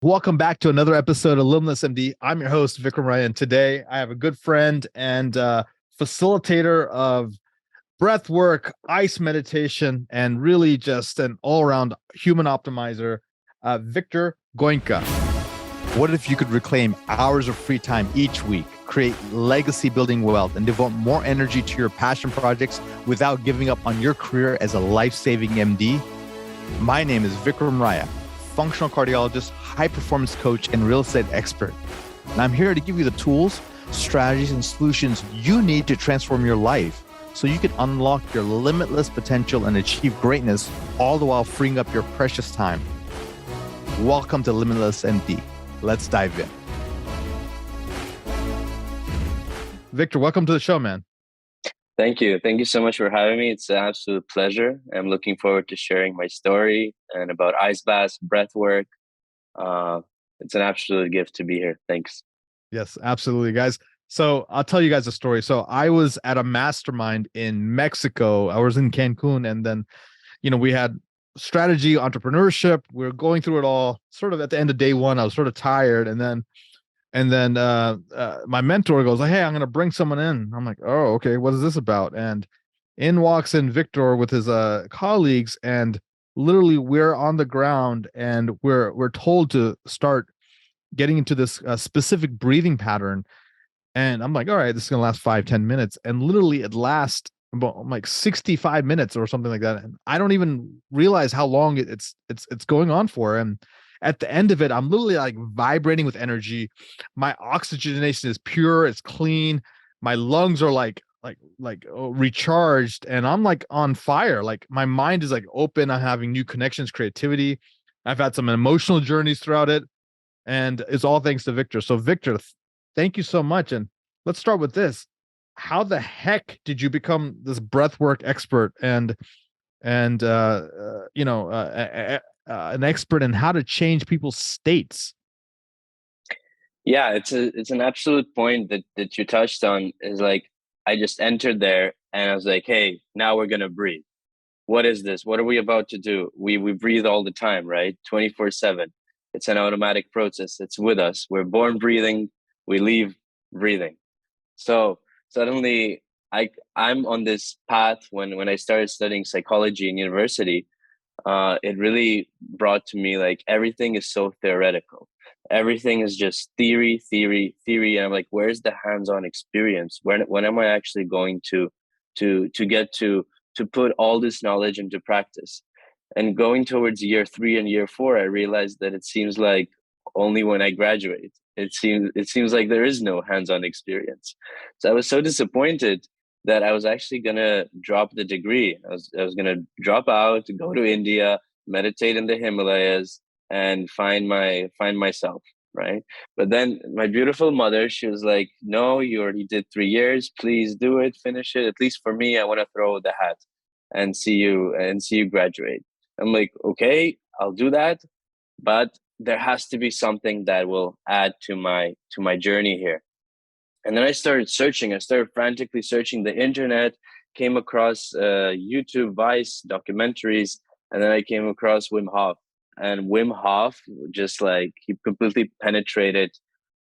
Welcome back to another episode of Limitless MD. I'm your host, Vikram Raya, and today I have a good friend and facilitator of breathwork, ice meditation, and really just an all-around human optimizer, Victor Goenka. What if you could reclaim hours of free time each week, create legacy building wealth, and devote more energy to your passion projects without giving up on your career as a life-saving MD? My name is Vikram Raya, functional cardiologist, high performance coach, and real estate expert. And I'm here to give you the tools, strategies, and solutions you need to transform your life so you can unlock your limitless potential and achieve greatness, all the while freeing up your precious time. Welcome to Limitless MD. Let's dive in. Victor, welcome to the show, man. Thank you. Thank you so much for having me. It's an absolute pleasure. I'm looking forward to sharing my story and about ice baths, breath work. It's an absolute gift to be here. Thanks. Yes, absolutely, guys. So I'll tell you guys a story. So I was at a mastermind in Mexico. I was in Cancun, and then, we had strategy, entrepreneurship. We were going through it all. Sort of at the end of day one, I was sort of tired, and then my mentor goes, "Hey, I'm going to bring someone in." I'm like, "Oh, okay. What is this about?" And in walks in Victor with his colleagues, and literally we're on the ground, and we're told to start getting into this specific breathing pattern. And I'm like, all right, this is gonna last 5-10 minutes, and literally it lasts about like 65 minutes or something like that, and I don't even realize how long it's going on for. And at the end of it, I'm literally like vibrating with energy. My oxygenation is pure, it's clean. My lungs are recharged, and I'm like on fire. Like my mind is like open. I'm having new connections, creativity. I've had some emotional journeys throughout it, and it's all thanks to Victor. So Victor, thank you so much. And let's start with this. How the heck did you become this breathwork expert and an expert in how to change people's states? Yeah, it's an absolute point that you touched on. Is like I just entered there and I was like, hey, now we're gonna breathe. What is this? What are we about to do? We breathe all the time, right? 24/7. It's an automatic process. It's with us. We're born breathing, we leave breathing. So suddenly I'm on this path when I started studying psychology in university. It really brought to me like everything is so theoretical. Everything is just theory, theory, theory. And I'm like, where's the hands-on experience? When am I actually going to get to put all this knowledge into practice? And going towards year 3 and year 4, I realized that it seems like only when I graduate. It seems like there is no hands-on experience. So I was so disappointed that I was actually gonna drop the degree. I was gonna drop out, go to India, meditate in the Himalayas, and find myself, right? But then my beautiful mother, she was like, "No, you already did 3 years. Please do it, finish it. At least for me, I want to throw the hat and see you graduate." I'm like, "Okay, I'll do that, but there has to be something that will add to my journey here." And then I started searching. I started frantically searching the internet, came across YouTube, Vice, documentaries, and then I came across Wim Hof. And Wim Hof, just like he completely penetrated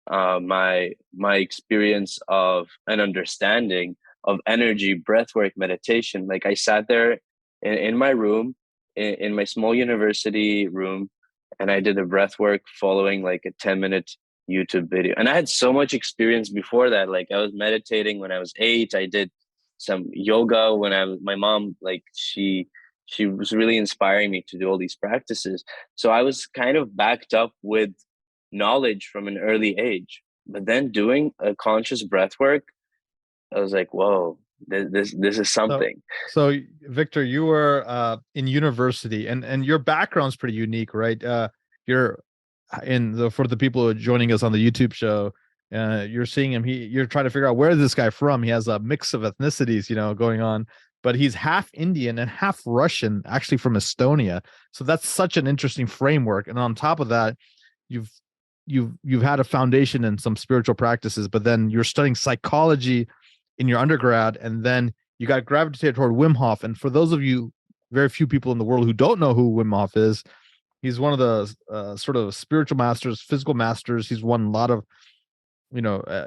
my experience of an understanding of energy, breathwork, meditation. Like I sat there in my room, in my small university room, and I did the breathwork following like a 10-minute YouTube video. And I had so much experience before that. Like I was meditating when I was 8. I did some yoga when my mom, like she was really inspiring me to do all these practices. So I was kind of backed up with knowledge from an early age. But then doing a conscious breath work, I was like, whoa, this is So, something. so Victor, you were in university, and your background's pretty unique, right? You're for the people who are joining us on the YouTube show. You're seeing him. You're trying to figure out where is this guy from. He has a mix of ethnicities, going on, but he's half Indian and half Russian, actually from Estonia. So that's such an interesting framework. And on top of that, you've you've had a foundation in some spiritual practices, but then you're studying psychology in your undergrad, and then you got gravitated toward Wim Hof. And for those of you, very few people in the world who don't know who Wim Hof is, He's one of the sort of spiritual masters, physical masters. He's won a lot of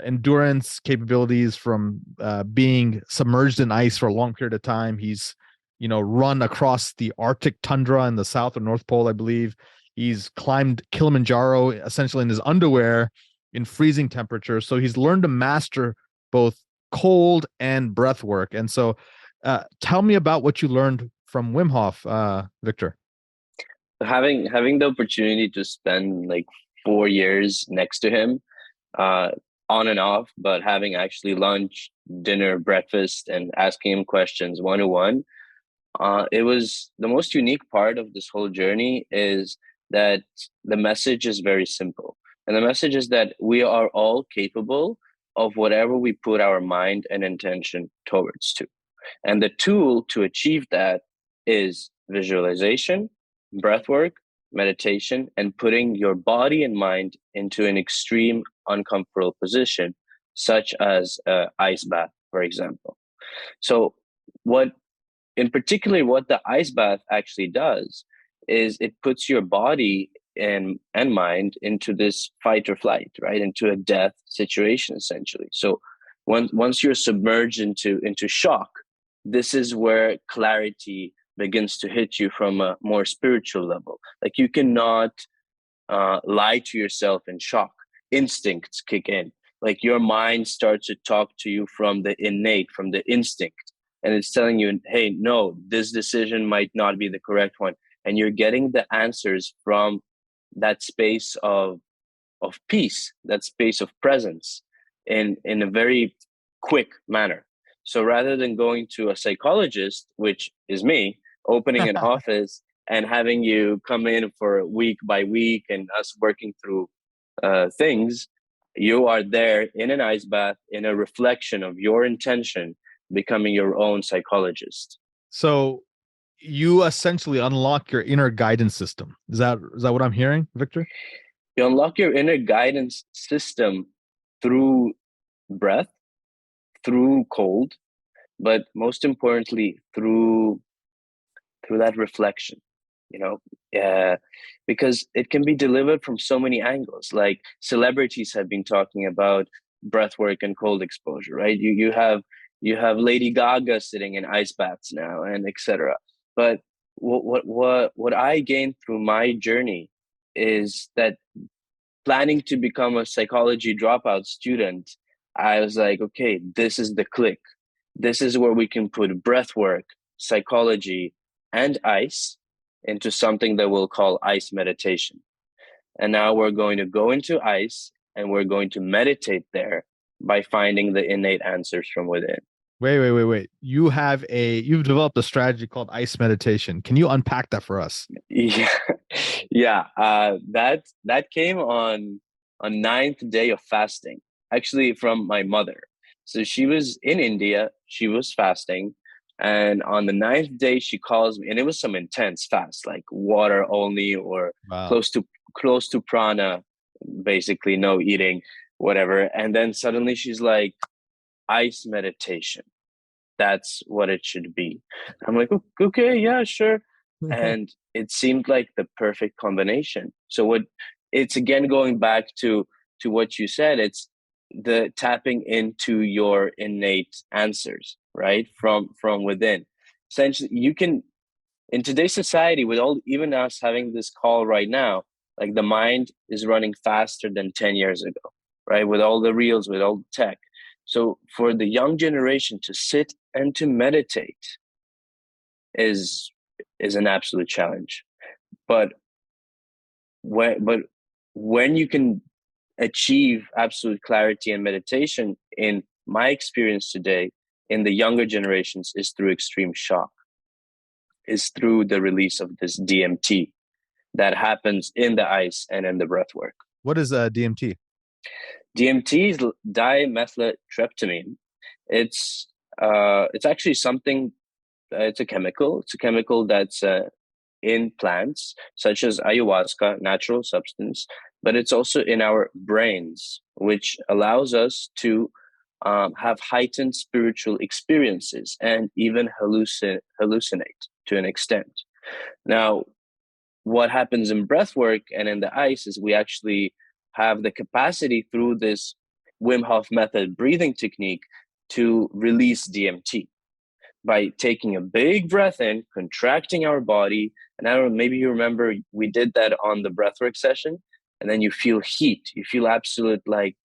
endurance capabilities from being submerged in ice for a long period of time. He's run across the Arctic tundra in the South or North Pole, I believe. He's climbed Kilimanjaro essentially in his underwear in freezing temperatures. So he's learned to master both cold and breath work. And so tell me about what you learned from Wim Hof, Victor. Having the opportunity to spend like 4 years next to him, uh, on and off, but having actually lunch, dinner, breakfast, and asking him questions one to one, it was the most unique part of this whole journey is that the message is very simple. And the message is that we are all capable of whatever we put our mind and intention towards to. And the tool to achieve that is visualization, breath work, meditation, and putting your body and mind into an extreme uncomfortable position, such as an ice bath, for example. So, what in particular, what the ice bath actually does is it puts your body and mind into this fight or flight, right? Into a death situation, essentially. So once you're submerged into shock, this is where clarity begins to hit you from a more spiritual level. Like you cannot lie to yourself in shock. Instincts kick in. Like your mind starts to talk to you from the innate, from the instinct, and it's telling you, hey, no, this decision might not be the correct one. And you're getting the answers from that space of peace, that space of presence in a very quick manner. So rather than going to a psychologist, which is me, opening an office and having you come in for week by week and us working through things, you are there in an ice bath, in a reflection of your intention, becoming your own psychologist. So you essentially unlock your inner guidance system. Is that what I'm hearing, Victor? You unlock your inner guidance system through breath, through cold, but most importantly through that reflection. You know, because it can be delivered from so many angles. Like celebrities have been talking about breath work and cold exposure, right? You have Lady Gaga sitting in ice baths now, and etc. But what I gained through my journey is that planning to become a psychology dropout student, I was like, okay, this is the click. This is where we can put breath work, psychology, and ice into something that we'll call ice meditation. And now we're going to go into ice and we're going to meditate there by finding the innate answers from within. Wait. You've developed a strategy called ice meditation. Can you unpack that for us? Yeah, yeah. That came on ninth day of fasting, actually from my mother. So she was in India. She was fasting, and on the ninth day, she calls me, and it was some intense fast, like water only or Wow. close to prana, basically no eating, whatever. And then suddenly she's like, ice meditation. That's what it should be. I'm like, okay, yeah, sure. And it seemed like the perfect combination. So what it's again going back to what you said, it's the tapping into your innate answers, right? From within. Essentially, you can in today's society, with all even us having this call right now, like the mind is running faster than 10 years ago, right? With all the reels, with all the tech. So for the young generation to sit and to meditate is is an absolute challenge. But when you can achieve absolute clarity and meditation, in my experience today, in the younger generations, is through extreme shock, is through the release of this DMT that happens in the ice and in the breath work. What is DMT? DMT is dimethyltryptamine. It's actually something. It's a chemical. It's a chemical that's in plants, such as ayahuasca, natural substance, but it's also in our brains, which allows us to have heightened spiritual experiences and even hallucinate to an extent. Now, what happens in breath work and in the ice is we actually have the capacity through this Wim Hof method breathing technique to release DMT by taking a big breath in, contracting our body. And I don't know, maybe you remember we did that on the breathwork session, and then you feel heat. You feel absolute, like,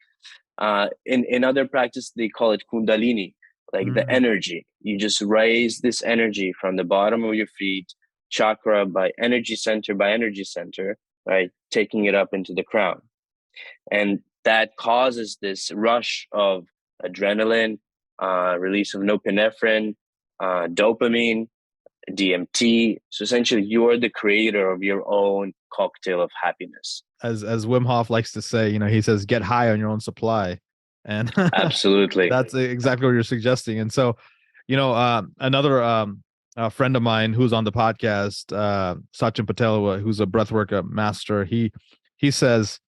in other practice, they call it Kundalini, like the energy. You just raise this energy from the bottom of your feet, chakra by energy center, right? Taking it up into the crown. And that causes this rush of adrenaline, release of norepinephrine, dopamine, DMT. So essentially, you're the creator of your own cocktail of happiness. As Wim Hof likes to say, he says, get high on your own supply. And Absolutely. That's exactly what you're suggesting. And so, another a friend of mine who's on the podcast, Sachin Patel, who's a breathwork master, he says,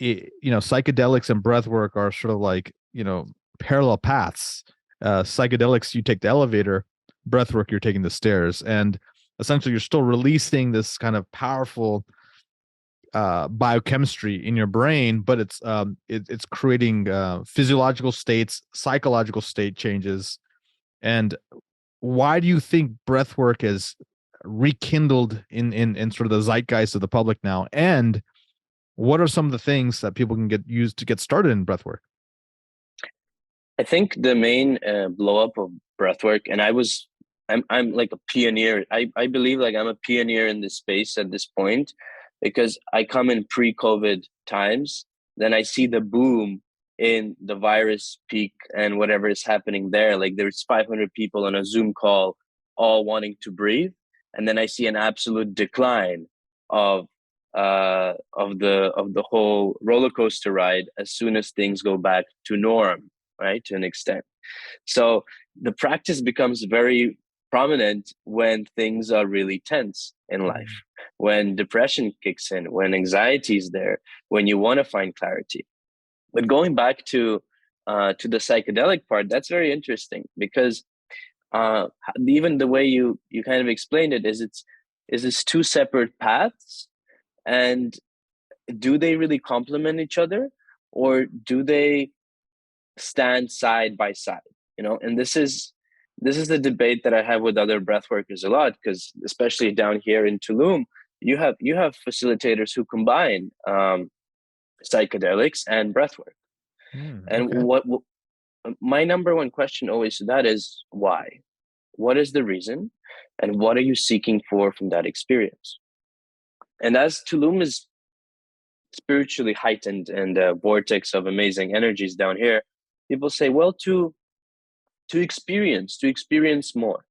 psychedelics and breathwork are sort of like, parallel paths. Psychedelics, you take the elevator; breathwork, you're taking the stairs, and essentially, you're still releasing this kind of powerful biochemistry in your brain, but it's creating physiological states, psychological state changes. And why do you think breathwork is rekindled in sort of the zeitgeist of the public now? And what are some of the things that people can use to get started in breathwork? I think the main blow up of breathwork, and I'm like a pioneer. I believe like I'm a pioneer in this space at this point, because I come in pre-COVID times. Then I see the boom in the virus peak and whatever is happening there. Like there's 500 people on a Zoom call, all wanting to breathe, and then I see an absolute decline of the whole roller coaster ride as soon as things go back to norm, right, to an extent. So the practice becomes very prominent when things are really tense in life, when depression kicks in, when anxiety is there, when you want to find clarity. But going back to the psychedelic part, that's very interesting, because even the way you kind of explained it is it's two separate paths, and do they really complement each other, or do they stand side by side? And this is the debate that I have with other breathworkers a lot, because especially down here in Tulum, you have facilitators who combine psychedelics and breathwork. And Okay. what my number one question always to that is why? What is the reason, and what are you seeking for from that experience? And as Tulum is spiritually heightened and a vortex of amazing energies down here, people say, well, to experience more.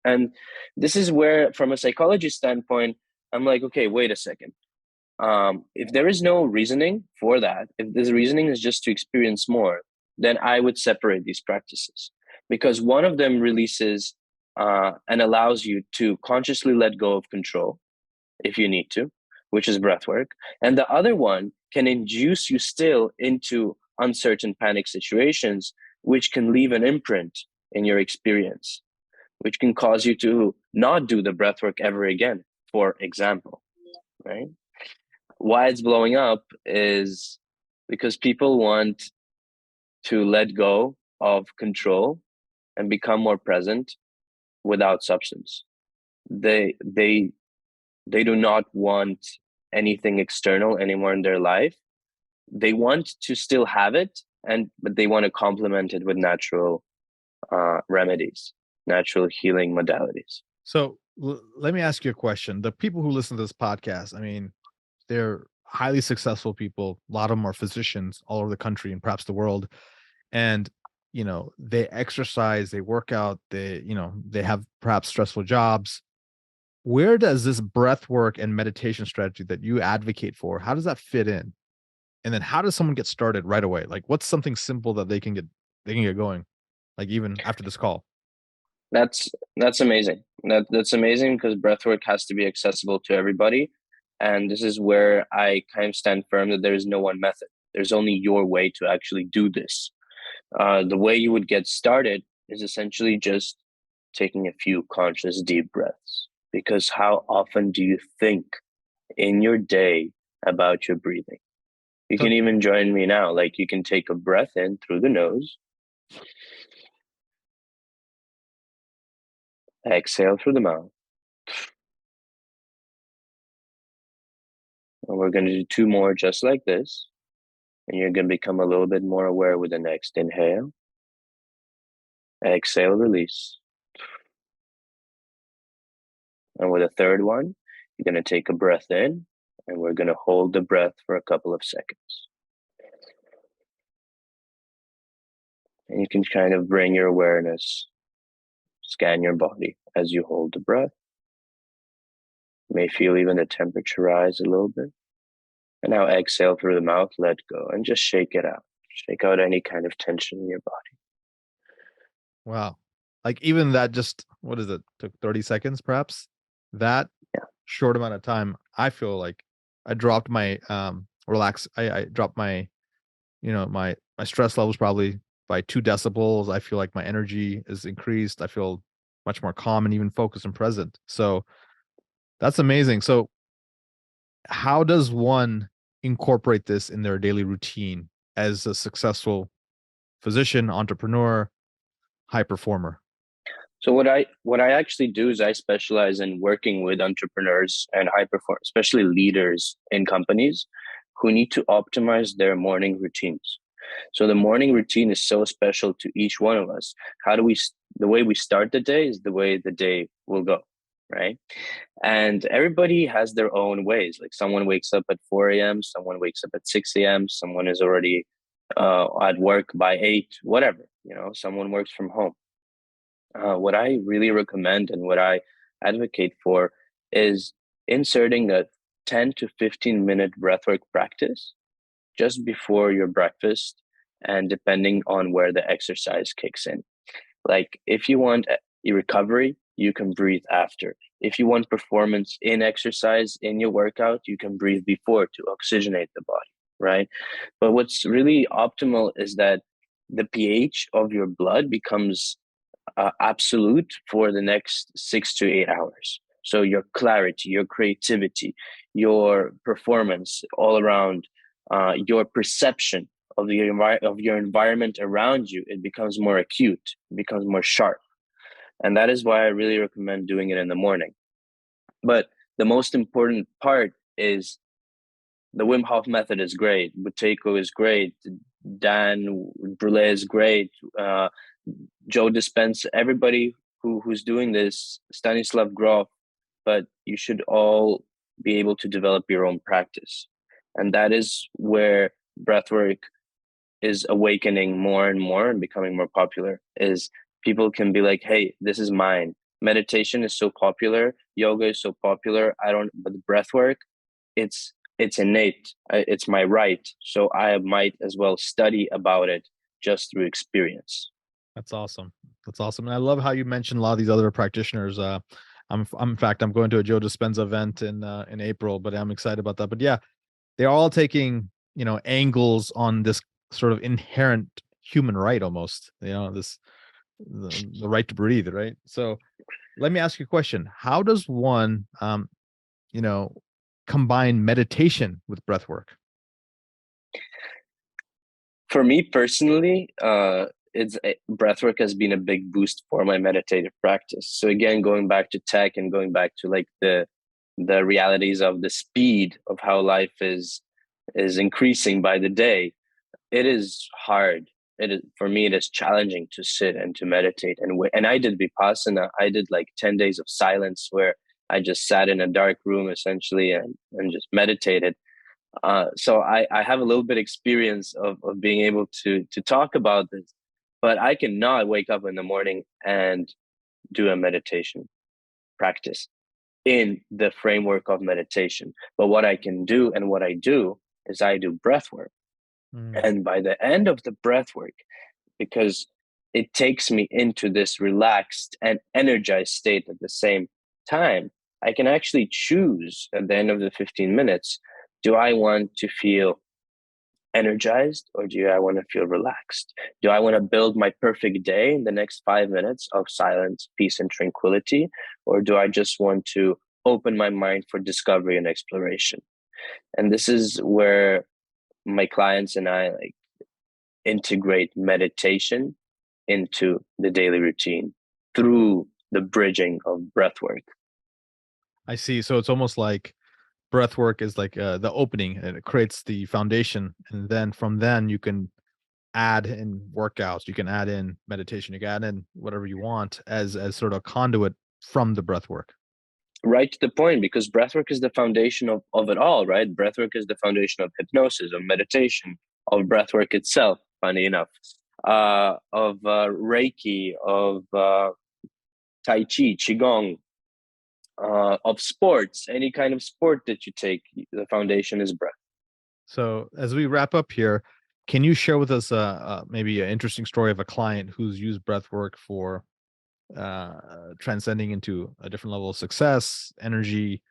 And this is where, from a psychology standpoint, I'm like, okay, wait a second. If there is no reasoning for that, if this reasoning is just to experience more, then I would separate these practices, because one of them releases and allows you to consciously let go of control if you need to, which is breath work. And the other one can induce you still into uncertain panic situations, which can leave an imprint in your experience, which can cause you to not do the breath work ever again, for example, right? Why it's blowing up is because people want to let go of control and become more present without substance. They do not want anything external anymore in their life. They want to still have it, but they want to complement it with natural remedies, natural healing modalities. So let me ask you a question. The people who listen to this podcast, I mean, they're highly successful people. A lot of them are physicians all over the country and perhaps the world. And, they exercise, they work out, they have perhaps stressful jobs. Where does this breath work and meditation strategy that you advocate for, how does that fit in? And then how does someone get started right away? Like, what's something simple that they can get going, like even after this call? That's amazing. That's amazing, because breathwork has to be accessible to everybody. And this is where I kind of stand firm that there is no one method. There's only your way to actually do this. The way you would get started is essentially just taking a few conscious deep breaths. because how often do you think in your day about your breathing? You So can even join me now. Like, you can take a breath in through the nose, exhale through the mouth. And we're going to do 2 more just like this. And you're going to become a little bit more aware with the next inhale. Exhale, release. And with a third one, you're going to take a breath in, and we're going to hold the breath for a couple of seconds. And you can kind of bring your awareness, scan your body as you hold the breath. You may feel even the temperature rise a little bit. And now exhale through the mouth, let go, and just shake it out. Shake out any kind of tension in your body. wow. Like even that just what is it? Took 30 seconds perhaps? That Yeah. short amount of time, I feel like I dropped my I dropped my, my stress levels probably by 2 decibels. I feel like my energy is increased. I feel much more calm and even focused and present. So that's amazing. So how does one incorporate this in their daily routine as a successful physician, entrepreneur, high performer? So what I actually do is I specialize in working with entrepreneurs and high perform, especially leaders in companies who need to optimize their morning routines. So the morning routine is so special to each one of us. How do we? The way we start the day is the way the day will go, right? And everybody has their own ways. Like, someone wakes up at 4 a.m., someone wakes up at 6 a.m., someone is already at work by 8, whatever. Someone works from home. What I really recommend and what I advocate for is inserting a 10 to 15-minute breathwork practice just before your breakfast, and depending on where the exercise kicks in. Like, if you want a recovery, you can breathe after. If you want performance in exercise in your workout, you can breathe before to oxygenate the body, right? But what's really optimal is that the pH of your blood becomes absolute for the next 6 to 8 hours. So your clarity, your creativity, your performance all around, your perception of of your environment around you, it becomes more acute, it becomes more sharp. And that is why I really recommend doing it in the morning. But the most important part is the Wim Hof method is great. Buteyko is great. Dan Brule is great. Joe Dispenza, everybody who's doing this, Stanislav Grof, but you should all be able to develop your own practice. And that is where breathwork is awakening more and more and becoming more popular, is people can be like, hey, this is mine. Meditation is so popular. Yoga is so popular. But the breathwork, it's innate. It's my right. So I might as well study about it just through experience. That's awesome. That's awesome. And I love how you mentioned a lot of these other practitioners. I'm in fact, I'm going to a Joe Dispenza event in April, but I'm excited about that. But yeah, they're all taking, angles on this sort of inherent human right almost, the right to breathe, right? So let me ask you a question. How does one, you know, combine meditation with breath work? For me personally, breathwork has been a big boost for my meditative practice. So again, going back to tech and going back to like the realities of the speed of how life is increasing by the day, it is hard. It is, for me, it is challenging to sit and to meditate. And I did Vipassana. I did like 10 days of silence where I just sat in a dark room essentially and just meditated. So I have a little bit experience of being able to talk about this, but I cannot wake up in the morning and do a meditation practice in the framework of meditation. But what I can do and what I do is I do breath work. Mm. And by the end of the breath work, because it takes me into this relaxed and energized state at the same time, I can actually choose at the end of the 15 minutes, do I want to feel energized or do I want to feel relaxed? Do I want to build my perfect day in the next 5 minutes of silence, peace, and tranquility? or do I just want to open my mind for discovery and exploration? And this is where my clients and I like integrate meditation into the daily routine through the bridging of breath work. I see. So it's almost like breath work is like the opening, and it creates the foundation, and then from then you can add in workouts, you can add in meditation, you can add in whatever you want as sort of conduit from the breath work. Right to the point, because breathwork is the foundation of it all, right? Breathwork is the foundation of hypnosis, of meditation, of breathwork itself, funny enough, of Reiki, of Tai Chi, Qigong, of sports, any kind of sport that you take, the foundation is breath. So as we wrap up here, can you share with us maybe an interesting story of a client who's used breath work for transcending into a different level of success, energy,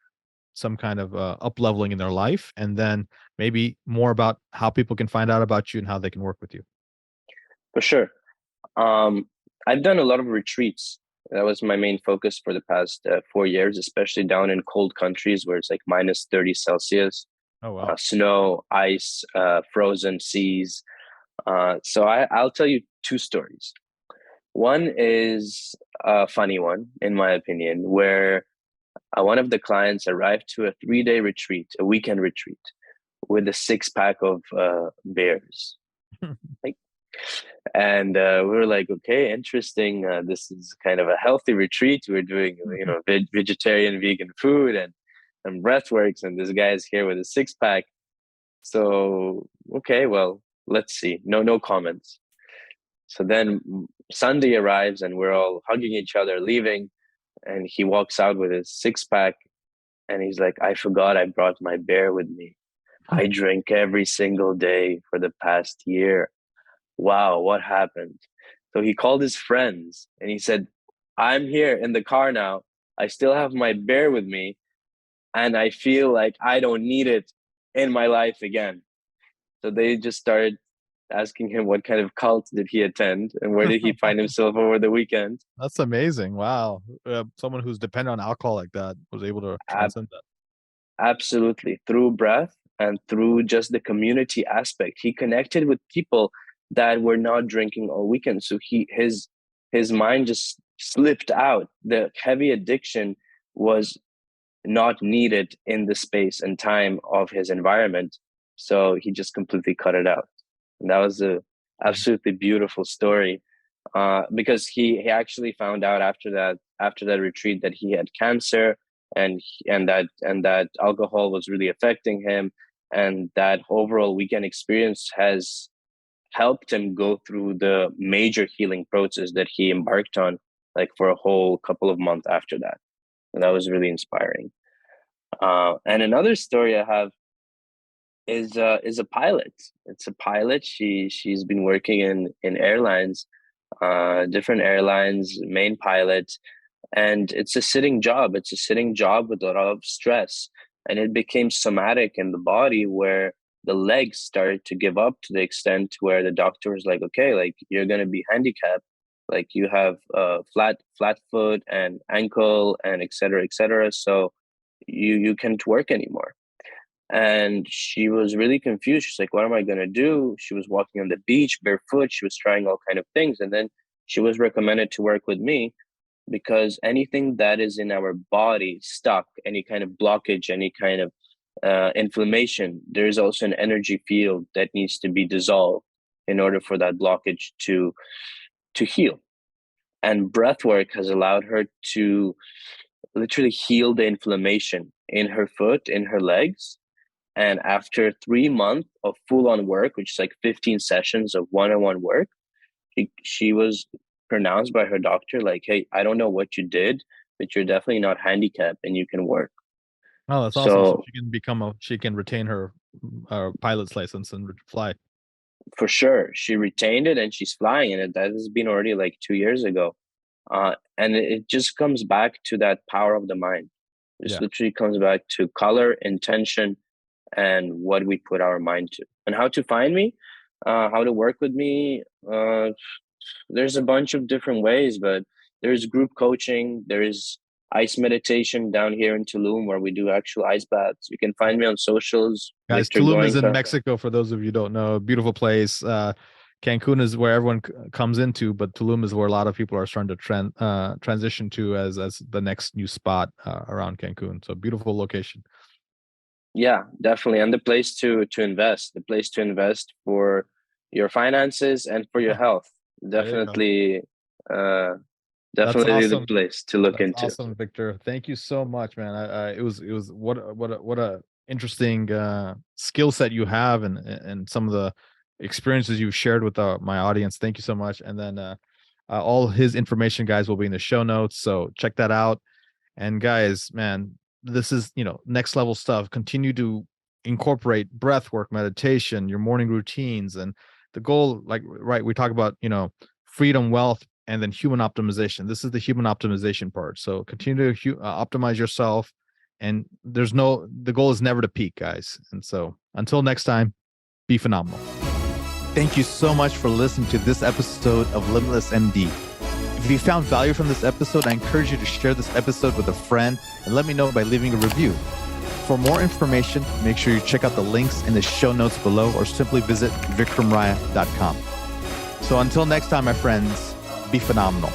some kind of up leveling in their life, and then maybe more about how people can find out about you and how they can work with you? For sure. Um, I've done a lot of retreats. That was my main focus for the past 4 years, especially down in cold countries where it's like minus 30 Celsius, Oh wow. snow, ice, frozen seas. I'll tell you two stories. One is a funny one, in my opinion, where one of the clients arrived to a 3-day retreat, a weekend retreat, with a 6-pack of beers. Like, and we were like, okay, interesting. This is kind of a healthy retreat. We're doing, vegetarian, vegan food and breath works, and this guy is here with a 6-pack. So okay, well, let's see. No comments. So then Sunday arrives, and we're all hugging each other, leaving, and he walks out with his 6-pack, and he's like, I forgot I brought my beer with me. I drink every single day for the past year. Wow, what happened? So he called his friends and he said, I'm here in the car now. I still have my bear with me, and I feel like I don't need it in my life again. So they just started asking him what kind of cult did he attend and where did he find himself over the weekend. That's amazing. Wow. Someone who's dependent on alcohol like that was able to Ab- transcend that. Absolutely. Through breath and through just the community aspect, he connected with people that were not drinking all weekend. So his mind just slipped out. The heavy addiction was not needed in the space and time of his environment. So he just completely cut it out. And that was a absolutely beautiful story. Because he actually found out after that retreat that he had cancer, and that alcohol was really affecting him, and that overall weekend experience has helped him go through the major healing process that he embarked on, like for a whole couple of months after that. And that was really inspiring. And another story I have is a pilot. It's a pilot. She's been working in airlines, different airlines, main pilot, and it's a sitting job. It's a sitting job with a lot of stress, and it became somatic in the body where the legs started to give up to the extent where the doctor was like, okay, like you're gonna be handicapped, like you have flat foot and ankle and et cetera. So you can't work anymore. And she was really confused. She's like, what am I going to do? She was walking on the beach barefoot. She was trying all kind of things. And then she was recommended to work with me, because anything that is in our body stuck, any kind of blockage, any kind of inflammation, there is also an energy field that needs to be dissolved in order for that blockage to heal. And breath work has allowed her to literally heal the inflammation in her foot, in her legs. And after 3 months of full on work, which is like 15 sessions of one-on-one work, she was pronounced by her doctor like, hey, I don't know what you did, but you're definitely not handicapped and you can work. Oh, that's awesome. So So she can retain her pilot's license and fly. for sure, she retained it and she's flying, and that has been already like 2 years ago. And it just comes back to that power of the mind. It just Yeah. literally comes back to color, intention, and what we put our mind to. And how to find me, how to work with me. There's a bunch of different ways, but there's group coaching. There is IceMeditation down here in Tulum, where we do actual ice baths. You can find me on socials. Guys, Victor Tulum is in Goenka. Mexico, for those of you who don't know. Beautiful place. Cancun is where everyone comes into, but Tulum is where a lot of people are starting to transition to as the next new spot around Cancun. So beautiful location. Yeah, definitely. And the place to invest for your finances and for your health. Definitely, That's definitely the awesome. place to look That's into. awesome, Victor. Thank you so much, man. It was what a interesting skill set you have, and some of the experiences you've shared with my audience. Thank you so much. And then all his information, guys, will be in the show notes, so check that out. And guys, man, this is next level stuff. Continue to incorporate breath work, meditation, your morning routines, and the goal, like, right, we talk about freedom, wealth, and then human optimization. This is the human optimization part. So continue to optimize yourself, and the goal is never to peak, guys. And so until next time, be phenomenal. Thank you so much for listening to this episode of Limitless MD. If you found value from this episode, I encourage you to share this episode with a friend and let me know by leaving a review. For more information, make sure you check out the links in the show notes below or simply visit vikramraya.com. So until next time, my friends, be phenomenal.